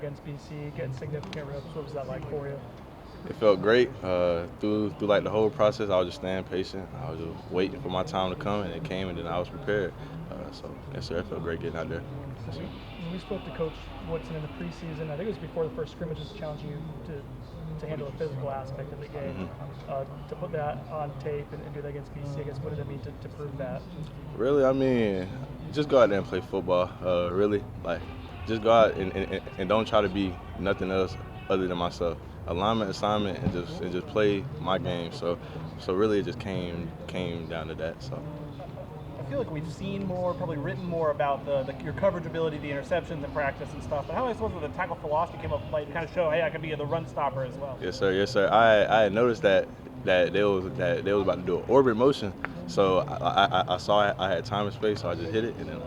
against BC, get significant reps. What was that like for you? It felt great. Through like the whole process, I was just staying patient. I was just waiting for my time to come, and it came, and then I was prepared. So yes, sir, it felt great getting out there. Yes, sir. When we spoke to Coach Woodson in the preseason, I think it was before the first scrimmage, just challenging you to handle the physical aspect of the game. To put that on tape and do that against BC, I guess what did it mean to prove that? Really, I mean, just go out there and play football. Really, like, just go out and don't try to be nothing else other than myself. Alignment, assignment, and just play my game. So really, it just came down to that. So. I feel like we've seen more, probably written more about your coverage ability, the interceptions in practice and stuff. But how am I supposed to, the tackle philosophy came up like to kind of show, hey, I can be the run stopper as well? Yes, sir. Yes, sir. I had noticed that they was about to do an orbit motion, so I saw I had time and space, so I just hit it and then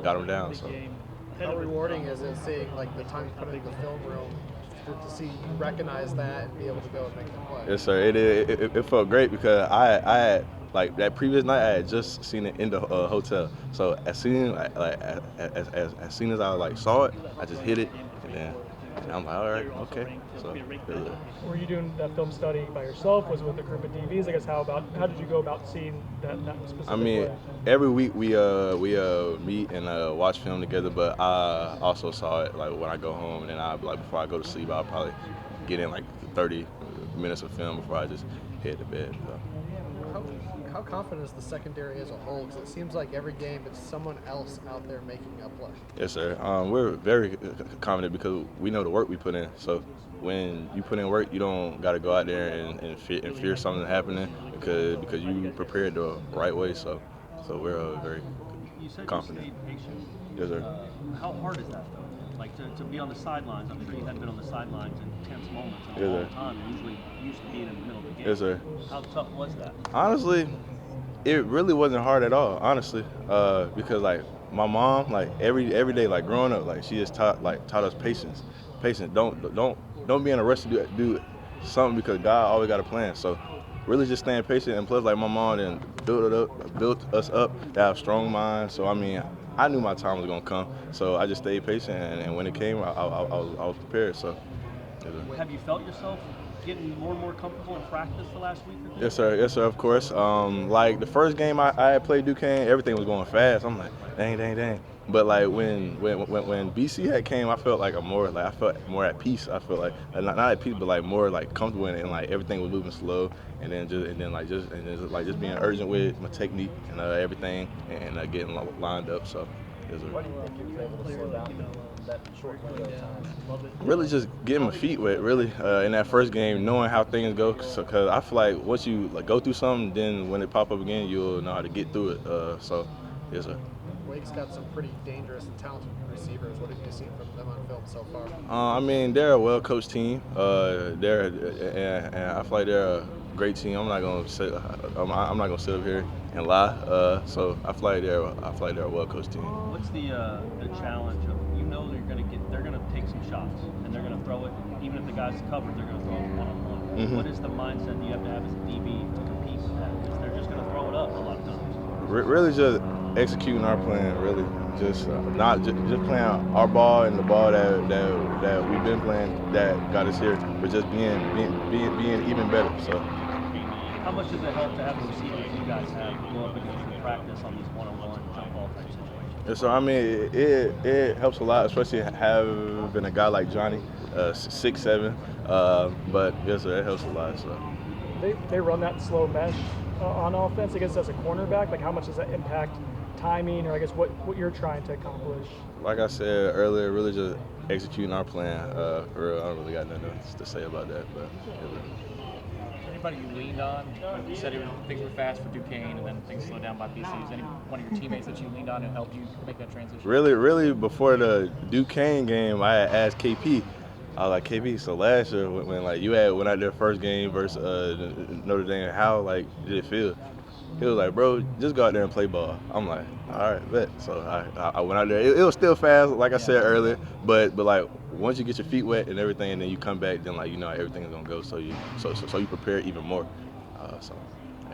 got him down. So. How rewarding is it seeing like the time put in the film room to see you recognize that and be able to go and make the play? Yes, sir. It felt great because I had. Like that previous night, I had just seen it in the hotel. So as soon as soon as I like saw it, I just hit it, and I'm like, all right, okay. So. Were you doing that film study by yourself? Was it with a group of DBs? I guess how did you go about seeing that specific play? Every week we meet and watch film together. But I also saw it like when I go home, and then before I go to sleep, I'll probably get in like 30 minutes of film before I just head to bed. So. How confident is the secondary as a whole? Because it seems like every game it's someone else out there making a play. Yes, sir. We're very confident because we know the work we put in. So when you put in work, you don't got to go out there and fear something happening because you prepared the right way. So we're very confident. You said you stayed patient. Yes, sir. How hard is that, though? Like to be on the sidelines. I'm sure you hadn't been on the sidelines in tense moments in a long time. Usually used to being in the middle of the game. Yes, sir. How tough was that? Honestly, it really wasn't hard at all. Honestly, because like my mom, like every day, like growing up, like she just taught us patience. Patience. Don't be in a rush to do something because God always got a plan. So really just staying patient, and plus like my mom and built us up to have strong minds. So I mean, I knew my time was gonna come, so I just stayed patient, and when it came, I was prepared. So. Have you felt yourself getting more and more comfortable in practice the last week or two? Yes, sir. Yes, sir. Of course. Like the first game I had played Duquesne, everything was going fast. I'm like, dang. But like when BC had came, I felt like I felt more at peace. I felt like not at peace, but like more like comfortable in it, and like everything was moving slow, and then just being urgent with my technique and everything, and getting lined up. So. Yes, sir. Why do you think you were able to slow down in that short window of time? Really just getting my feet wet, really, in that first game, knowing how things go. Because I feel like once you go through something, then when it pop up again, you'll know how to get through it. So, yes, sir. Wake's got some pretty dangerous and talented receivers. What have you seen from them on film so far? I mean, they're a well-coached team. And I feel like they're a great team. I'm not gonna sit up here and lie. So I feel like they're a well-coached team. What's the challenge of they're gonna take some shots and they're gonna throw it even if the guy's covered, they're gonna throw it one-on-one. Mm-hmm. What is the mindset you have to have as a DB to compete with that? Because they're just gonna throw it up a lot of times. Really just executing our plan. Really just not just playing our ball and the ball that we've been playing that got us here, but just being even better. So. How much does it help to have the receivers you guys have go up against in practice on these one-on-one jump ball type situations? Yeah, so I mean, it helps a lot, especially having a guy like Johnny, 6'7". But yes, sir, it helps a lot. So. They run that slow mesh on offense. I guess as a cornerback, like how much does that impact timing, or I guess what you're trying to accomplish? Like I said earlier, really just executing our plan. For real, I don't really got nothing to say about that, but. Anybody you leaned on? You said things were fast for Duquesne, and then things slowed down by BC. Is any one of your teammates that you leaned on and helped you make that transition? Really, before the Duquesne game, I had asked KP. I was like, KP, so last year when like you had went out there first game versus Notre Dame, how like did it feel? He was like, bro, just go out there and play ball. I'm like, all right, bet. So I went out there. It was still fast, like I said earlier, but like once you get your feet wet and everything, and then you come back, then like you know how everything's gonna go. So you prepare even more. So.